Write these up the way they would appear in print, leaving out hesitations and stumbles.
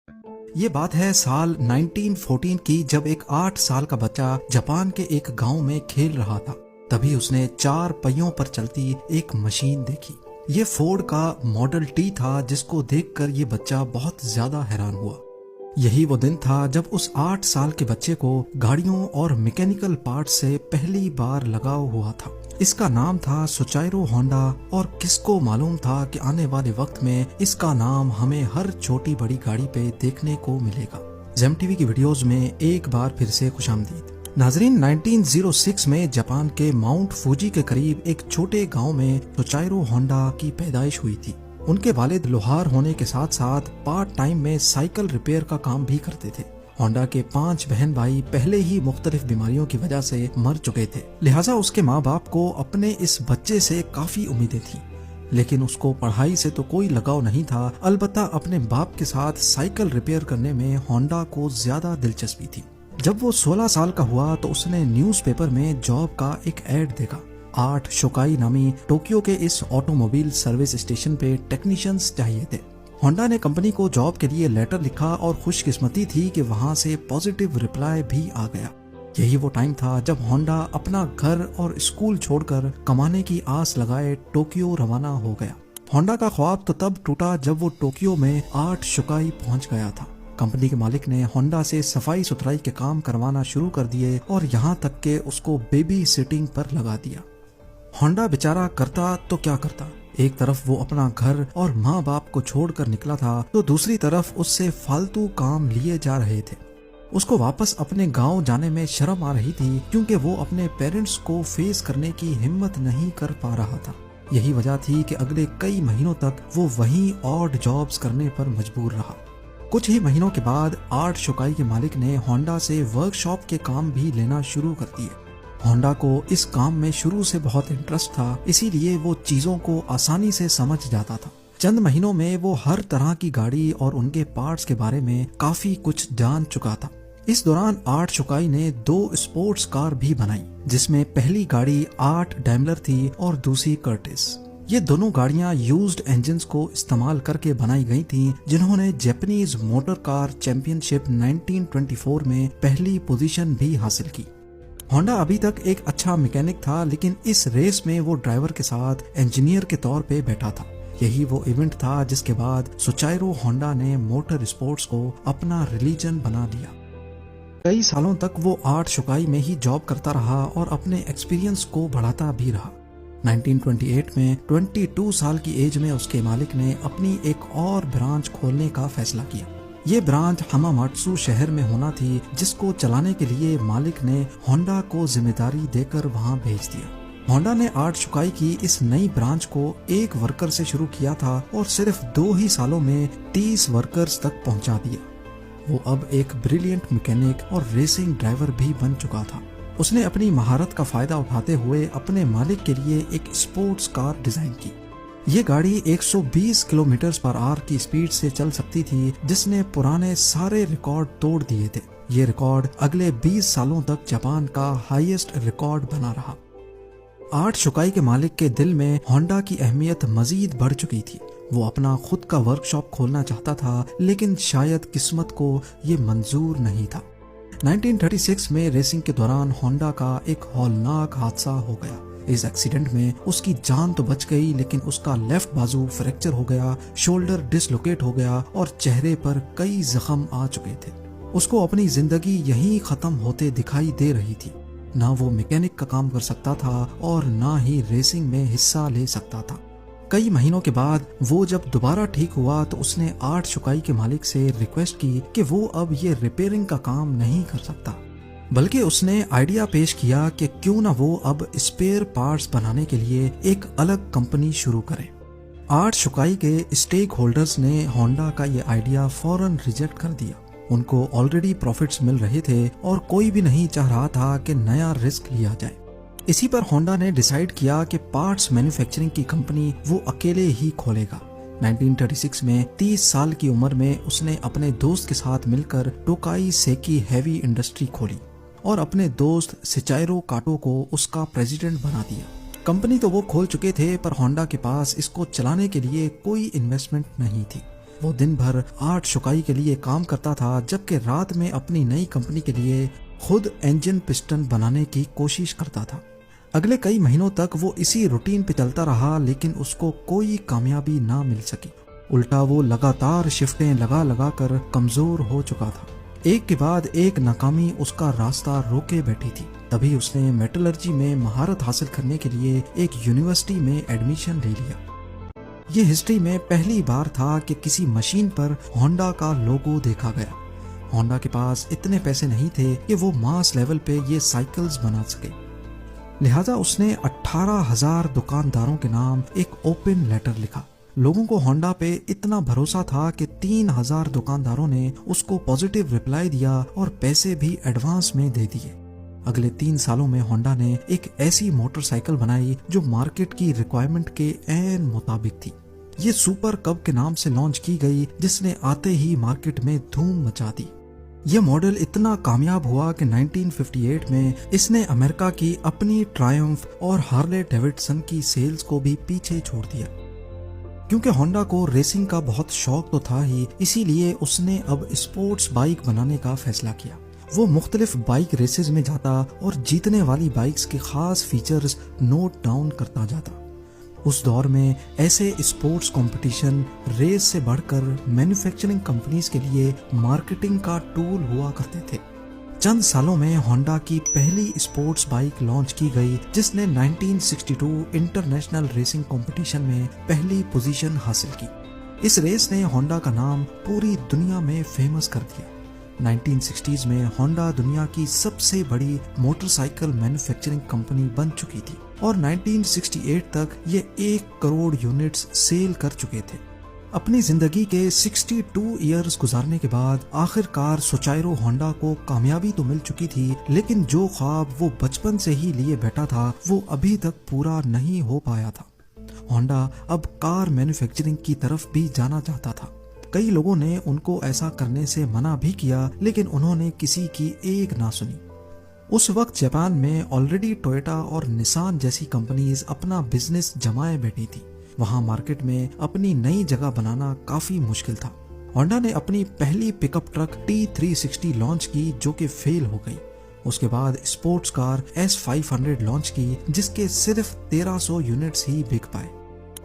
ये बात है साल 1914 की, जब एक 8 साल का बच्चा जापान के एक गांव में खेल रहा था। तभी उसने 4 पहियों पर चलती एक मशीन देखी। ये फोर्ड का मॉडल टी था, जिसको देखकर ये बच्चा बहुत ज्यादा हैरान हुआ। यही वो दिन था जब उस 8 साल के बच्चे को गाड़ियों और मैकेनिकल पार्ट से पहली बार लगाव हुआ था। इसका नाम था सुचाइरो होंडा, और किसको मालूम था कि आने वाले वक्त में इसका नाम हमें हर छोटी बड़ी गाड़ी पे देखने को मिलेगा। जेम टीवी की वीडियोस में एक बार फिर से खुशामदीद। नाजरीन, 1906 में जापान के माउंट फूजी के करीब एक छोटे गांव में सुचाइरो होंडा की पैदाइश हुई थी। उनके वालिद लोहार होने के साथ साथ पार्ट टाइम में साइकिल रिपेयर का काम भी करते थे। होंडा के 5 बहन भाई पहले ही मुख्तलिफ बीमारियों की वजह से मर चुके थे, लिहाजा उसके माँ बाप को अपने इस बच्चे से काफी उम्मीदें थी। लेकिन उसको पढ़ाई से तो कोई लगाव नहीं था, अलबत्ता अपने बाप के साथ साइकिल रिपेयर करने में होंडा को ज्यादा दिलचस्पी थी। जब वो 16 साल का हुआ तो उसने न्यूज़पेपर में जॉब का एक ऐड देखा। 8 शोकाई नामी टोक्यो के इस ऑटोमोबाइल सर्विस स्टेशन पे टेक्नीशियंस चाहिए थे। होंडा ने कंपनी को जॉब के लिए लेटर लिखा और खुशकिस्मती थी कि वहां से पॉजिटिव रिप्लाई भी आ गया। यही वो टाइम था जब होंडा अपना घर और स्कूल छोड़कर कमाने की आस लगाए टोक्यो रवाना हो गया। होंडा का ख्वाब तो तब टूटा जब वो टोक्यो में 8 शुकाई पहुंच गया था। कंपनी के मालिक ने होंडा से सफाई सुथराई के काम करवाना शुरू कर दिए और यहाँ तक के उसको बेबी सिटिंग पर लगा दिया। होंडा बेचारा करता तो क्या करता, एक तरफ वो अपना घर और माँ बाप को छोड़कर निकला था, तो दूसरी तरफ उससे फालतू काम लिए जा रहे थे। उसको वापस अपने गांव जाने में शर्म आ रही थी, क्योंकि वो अपने पेरेंट्स को फेस करने की हिम्मत नहीं कर पा रहा था। यही वजह थी कि अगले कई महीनों तक वो वहीं ऑड जॉब्स करने पर मजबूर रहा। कुछ ही महीनों के बाद 8 शुकाई के मालिक ने होंडा से वर्कशॉप के काम भी लेना शुरू कर दिए। होंडा को इस काम में शुरू से बहुत इंटरेस्ट था, इसीलिए वो चीजों को आसानी से समझ जाता था। चंद महीनों में वो हर तरह की गाड़ी और उनके पार्ट्स के बारे में काफी कुछ जान चुका था। इस दौरान 8 शुकाई ने 2 स्पोर्ट्स कार भी बनाई, जिसमें पहली गाड़ी 8 डैमलर थी और दूसरी कर्टिस। ये दोनों गाड़ियां यूज्ड इंजन्स को इस्तेमाल करके बनाई गई थीं, जिन्होंने जापानीज मोटर कार चैंपियनशिप 1924 में पहली पोजीशन भी हासिल की। होंडा अभी तक एक अच्छा मैकेनिक था, लेकिन इस रेस में वो ड्राइवर के साथ इंजीनियर के तौर पे बैठा था। यही वो इवेंट था जिसके बाद सुचाइरो होंडा ने मोटर स्पोर्ट्स को अपना रिलीजन बना लिया। कई सालों तक वो 8 शुकाई में ही जॉब करता रहा और अपने एक्सपीरियंस को बढ़ाता भी रहा। 1928 में 22 साल की एज में उसके मालिक ने अपनी एक और ब्रांच खोलने का फैसला किया। ये ब्रांच हमामात्सु शहर में होना थी, जिसको चलाने के लिए मालिक ने होंडा को जिम्मेदारी देकर वहां भेज दिया। होंडा ने 8 शुकाई की इस नई ब्रांच को एक वर्कर से शुरू किया था और सिर्फ 2 ही सालों में 30 वर्कर्स तक पहुंचा दिया। वो अब एक ब्रिलियंट मैकेनिक और रेसिंग ड्राइवर भी बन चुका था। उसने अपनी महारत का फायदा उठाते हुए अपने मालिक के लिए एक स्पोर्ट्स कार डिजाइन की। ये गाड़ी 120 किलोमीटर पर आवर की स्पीड से चल सकती थी, जिसने पुराने सारे रिकॉर्ड तोड़ दिए थे। ये रिकॉर्ड अगले 20 सालों तक जापान का हाईएस्ट रिकॉर्ड बना रहा। 8 शुकाई के मालिक के दिल में होंडा की अहमियत मजीद बढ़ चुकी थी। वो अपना खुद का वर्कशॉप खोलना चाहता था, लेकिन शायद किस्मत को ये मंजूर नहीं था। 1936 में रेसिंग के दौरान होंडा का एक हौलनाक हादसा हो गया। इस एक्सीडेंट में उसकी जान तो बच गई, लेकिन उसका लेफ्ट बाजू फ्रैक्चर हो गया, शोल्डर डिसलोकेट हो गया और चेहरे पर कई जख्म आ चुके थे। उसको अपनी जिंदगी यहीं खत्म होते दिखाई दे रही थी। ना वो मैकेनिक का काम कर सकता था और ना ही रेसिंग में हिस्सा ले सकता था। कई महीनों के बाद वो जब दोबारा ठीक हुआ तो उसने 8 शुकाई के मालिक से रिक्वेस्ट की कि वो अब ये रिपेयरिंग का काम नहीं कर सकता, बल्कि उसने आइडिया पेश किया कि क्यों ना वो अब स्पेयर पार्ट्स बनाने के लिए एक अलग कंपनी शुरू करे। 8 शुकाई के स्टेक होल्डर्स ने होंडा का ये आइडिया फौरन रिजेक्ट कर दिया। उनको ऑलरेडी प्रॉफिट्स मिल रहे थे और कोई भी नहीं चाह रहा था कि नया रिस्क लिया जाए। इसी पर होंडा ने डिसाइड किया कि पार्ट्स मैन्युफैक्चरिंग की कंपनी वो अकेले ही खोलेगा। 1936 में 30 साल की उम्र में उसने अपने दोस्त के साथ मिलकर टोकाई सेकी हैवी इंडस्ट्री खोली और अपने दोस्त सिचाइरो काटो को उसका प्रेसिडेंट बना दिया। कंपनी तो वो खोल चुके थे, पर होंडा के पास इसको चलाने के लिए कोई इन्वेस्टमेंट नहीं थी। वो दिन भर आर्ट शुकाई के लिए काम करता था, जबकि रात में अपनी नई कंपनी के लिए खुद इंजन पिस्टन बनाने की कोशिश करता था। अगले कई महीनों तक वो इसी रूटीन पे चलता रहा, लेकिन उसको कोई कामयाबी ना मिल सकी। उल्टा वो लगातार शिफ्टें लगा कर कमजोर हो चुका था। एक के बाद एक नाकामी उसका रास्ता रोके बैठी थी। तभी उसने मेटलर्जी में महारत हासिल करने के लिए एक यूनिवर्सिटी में एडमिशन ले लिया। ये हिस्ट्री में पहली बार था कि किसी मशीन पर होंडा का लोगो देखा गया। होंडा के पास इतने पैसे नहीं थे कि वो मास लेवल पे ये साइकिल्स बना सके, लिहाजा उसने 18,000 दुकानदारों के नाम एक ओपन लेटर लिखा। लोगों को होंडा पे इतना भरोसा था कि 3,000 दुकानदारों ने उसको पॉजिटिव रिप्लाई दिया और पैसे भी एडवांस में दे दिए। अगले 3 सालों में होंडा ने एक ऐसी मोटरसाइकिल बनाई जो मार्केट की रिक्वायरमेंट के ऐन मुताबिक थी। ये सुपर कब के नाम से लॉन्च की गई, जिसने आते ही मार्केट में धूम मचा दी। ये मॉडल इतना कामयाब हुआ कि 1958 में इसने अमेरिका की अपनी ट्रायम्फ और हार्ले डेविडसन की सेल्स को भी पीछे छोड़ दिया। क्योंकि होंडा को रेसिंग का बहुत शौक तो था ही, इसीलिए उसने अब स्पोर्ट्स बाइक बनाने का फैसला किया। वो मुख्तलिफ बाइक रेसेस में जाता और जीतने वाली बाइक्स के खास फीचर्स नोट डाउन करता जाता। उस दौर में ऐसे स्पोर्ट्स कंपटीशन रेस से बढ़कर मैन्युफैक्चरिंग कंपनीज के लिए मार्केटिंग का टूल हुआ करते थे। चंद सालों में होंडा की पहली स्पोर्ट्स बाइक लॉन्च की गई, जिसने 1962 इंटरनेशनल रेसिंग कंपटीशन में पहली पोजीशन हासिल की। इस रेस ने होंडा का नाम पूरी दुनिया में फेमस कर दिया। 1960s में होंडा दुनिया की सबसे बड़ी मोटरसाइकिल मैन्युफैक्चरिंग कंपनी बन चुकी थी और 1968 तक ये 1 करोड़ यूनिट्स सेल कर चुके थे। अपनी जिंदगी के 62 इयर्स गुजारने के बाद आखिरकार सुचाइरो होंडा को कामयाबी तो मिल चुकी थी, लेकिन जो ख्वाब वो बचपन से ही लिए बैठा था वो अभी तक पूरा नहीं हो पाया था। होंडा अब कार मैन्युफैक्चरिंग की तरफ भी जाना चाहता था। कई लोगों ने उनको ऐसा करने से मना भी किया, लेकिन उन्होंने किसी की एक ना सुनी। उस वक्त जापान में ऑलरेडी टोयोटा और निसान जैसी कंपनीज अपना बिजनेस जमाए बैठी थी। वहां मार्केट में अपनी नई जगह बनाना काफी मुश्किल था। होंडा ने अपनी पहली पिकअप ट्रक T360 लॉन्च की, जो कि फेल हो गई। उसके बाद स्पोर्ट्स कार S500 लॉन्च की, जिसके सिर्फ 1300 यूनिट्स ही बिक पाए।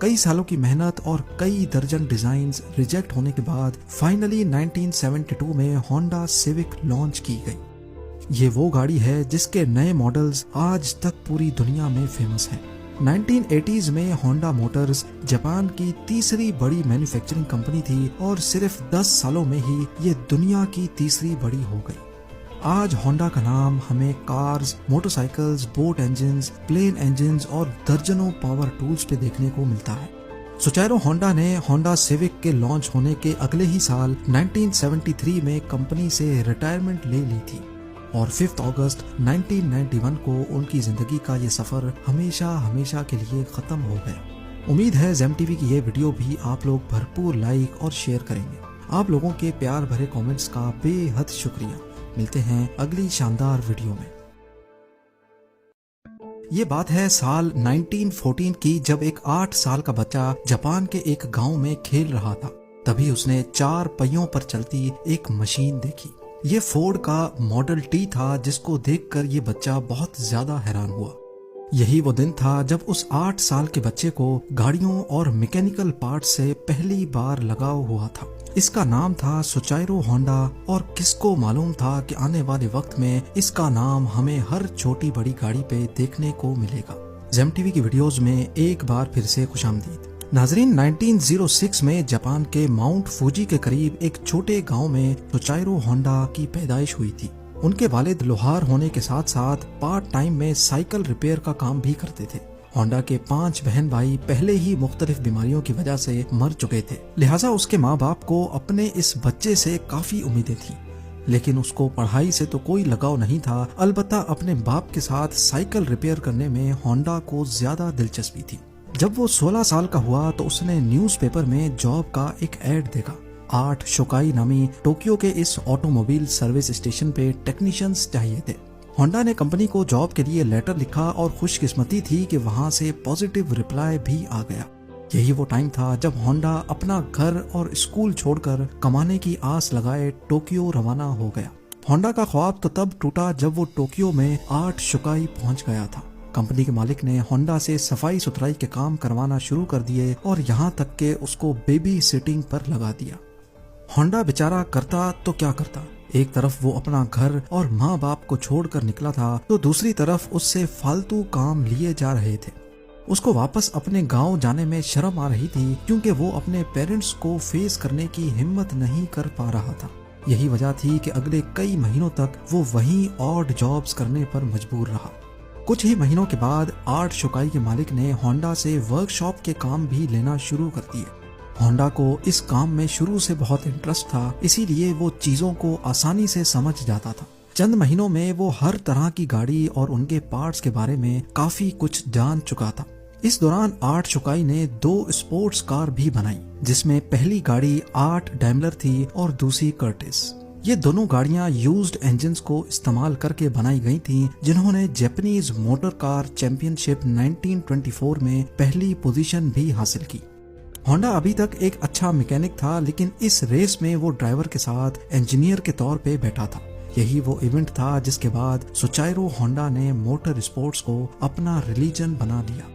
कई सालों की मेहनत और कई दर्जन डिजाइन्स रिजेक्ट होने के बाद फाइनली 1972 में होंडा सिविक लॉन्च की गई। ये वो गाड़ी है जिसके नए मॉडल्स आज तक पूरी दुनिया में फेमस हैं। 1980s में होंडा मोटर्स जापान की तीसरी बड़ी मैन्युफैक्चरिंग कंपनी थी और सिर्फ 10 सालों में ही ये दुनिया की तीसरी बड़ी हो गई। आज होंडा का नाम हमें cars, motorcycles, boat engines, plane engines और दर्जनों पावर टूल्स पे देखने को मिलता है। सुचाइरो होंडा ने होंडा सिविक के लॉन्च होने के अगले ही साल 1973 में कंपनी से रिटायरमेंट ले ली थी और 5 अगस्त 1991 को उनकी जिंदगी का ये सफर हमेशा हमेशा के लिए खत्म हो गया। उम्मीद है ज़ेम टीवी की ये वीडियो भी आप लोग भरपूर लाइक और शेयर करेंगे। आप लोगों के प्यार भरे कमेंट्स का बेहद शुक्रिया। मिलते हैं अगली शानदार वीडियो में। ये बात है साल 1914 की, जब एक 8 साल का बच्चा जापान के एक गांव में खेल रहा था। तभी उसने 4 पहियों पर चलती एक मशीन देखी। ये फोर्ड का मॉडल टी था, जिसको देखकर ये बच्चा बहुत ज्यादा हैरान हुआ। यही वो दिन था जब उस 8 साल के बच्चे को गाड़ियों और मैकेनिकल पार्ट्स से पहली बार लगाव हुआ था। इसका नाम था सुचाइरो होंडा और किसको मालूम था कि आने वाले वक्त में इसका नाम हमें हर छोटी बड़ी गाड़ी पे देखने को मिलेगा। ज़ेम टीवी की वीडियोस में एक बार फिर से खुशामदीद। नाजरीन, 1906 में जापान के माउंट फूजी के करीब एक छोटे गांव में सुचाइरो होंडा की पैदाइश हुई थी। उनके वालिद लोहार होने के साथ साथ पार्ट टाइम में साइकिल रिपेयर का काम भी करते थे। होंडा के 5 बहन भाई पहले ही मुख्तलिफ बीमारियों की वजह से मर चुके थे, लिहाजा उसके माँ बाप को अपने इस बच्चे से काफी उम्मीदें थी। लेकिन उसको पढ़ाई से तो कोई लगाव नहीं था, अलबत्ता अपने बाप के साथ साइकिल रिपेयर करने में होंडा को ज्यादा दिलचस्पी थी। जब वो 16 साल का हुआ तो उसने न्यूज़पेपर में जॉब का एक ऐड देखा। 8 शोकाई नामी टोक्यो के इस ऑटोमोबाइल सर्विस स्टेशन पे टेक्नीशियंस चाहिए थे। होंडा ने कंपनी को जॉब के लिए लेटर लिखा और खुशकिस्मती थी कि वहां से पॉजिटिव रिप्लाई भी आ गया। यही वो टाइम था जब होंडा अपना घर और स्कूल छोड़कर कमाने की आस लगाए टोक्यो रवाना हो गया। होंडा का ख्वाब तो तब टूटा जब वो टोक्यो में आर्ट शुकाई पहुंच गया था। कंपनी के मालिक ने होंडा से सफाई सुथराई के काम करवाना शुरू कर दिए और यहाँ तक के उसको बेबी सिटिंग पर लगा दिया। होंडा बेचारा करता तो क्या करता, एक तरफ वो अपना घर और माँ बाप को छोड़कर निकला था तो दूसरी तरफ उससे फालतू काम लिए जा रहे थे। उसको वापस अपने गांव जाने में शर्म आ रही थी क्योंकि वो अपने पेरेंट्स को फेस करने की हिम्मत नहीं कर पा रहा था। यही वजह थी कि अगले कई महीनों तक वो वहीं ऑड जॉब्स करने पर मजबूर रहा। कुछ ही महीनों के बाद आर्ट शुकाई के मालिक ने होंडा से वर्कशॉप के काम भी लेना शुरू कर दिए। होंडा को इस काम में शुरू से बहुत इंटरेस्ट था, इसीलिए वो चीजों को आसानी से समझ जाता था। चंद महीनों में वो हर तरह की गाड़ी और उनके पार्ट्स के बारे में काफी कुछ जान चुका था। इस दौरान आर्ट शुकाई ने 2 स्पोर्ट्स कार भी बनाई, जिसमें पहली गाड़ी आर्ट डैमलर थी और दूसरी कर्टिस। ये दोनों गाड़ियां यूज्ड इंजन्स को इस्तेमाल करके बनाई गई थीं, जिन्होंने जापानीज मोटर कार चैंपियनशिप 1924 में पहली पोजीशन भी हासिल की। होंडा अभी तक एक अच्छा मैकेनिक था, लेकिन इस रेस में वो ड्राइवर के साथ इंजीनियर के तौर पे बैठा था। यही वो इवेंट था जिसके बाद सुचाइरो होंडा ने मोटर स्पोर्ट्स को अपना रिलीजन बना लिया।